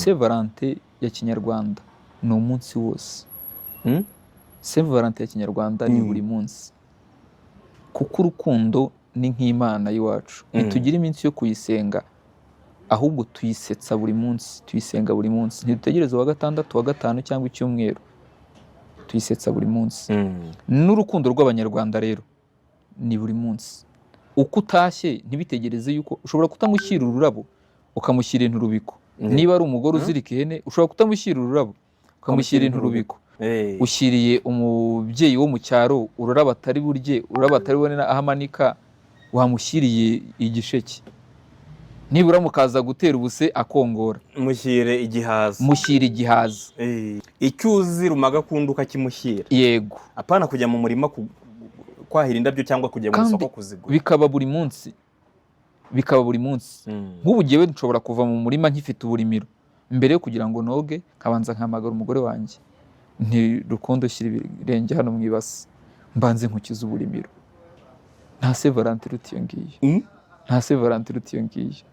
Saint Valentin ya kinyarwanda ni umunsi wose. Saint Valentin ya kinyarwanda ni buri munsi, kuko urukundo ni nk'Imana y'iwacu. Ntitugira iminsi yo kuyisenga, ahubwo tuyisetsa buri munsi, tuyisenga buri munsi. Ntidutegereza uwa gatandatu, uwa gatanu cyangwa icyumweru, tuyisetsa buri munsi. N'urukundo rw'abanyarwanda rero ni buri munsi. Uko utashye ntibitegereze yuko ushobora kutamushyira ururabo ukamushyira inturubiko. Niba ari umugore uzirika ihene, ushobora kutamushyira ururabo ukamushyira inturubiko. Ushyiriye umubyeyi wo mu cyaro ururabo atari burye, ururabo atari bubone aho amanika, wamushyiriye igisheke. Nibura mukaza gutera ubuse akongora, mushyire igihaza. Mushyire igihaza. Icyuzi rumaga kunda ukakimushyira. Yego. Apana kujya mu murima kwahira indabyo cyangwa kujya mu isoko kuzigura. Bikaba buri munsi. Bikaba buri munsi. Nk'ubu jyewe nshobora kuva mu murima nkifite uburimiro. Mbere yo kugira ngo noge, kabanza nkamagara umugore wanjye. Nti Rukundo shyira ibirenge hano mu ibasi, mbanze nkukiza uburimiro. Nta Saint Valentin ruti iyo ngiyo. Nta Saint Valentin ruti iyo ngiyo.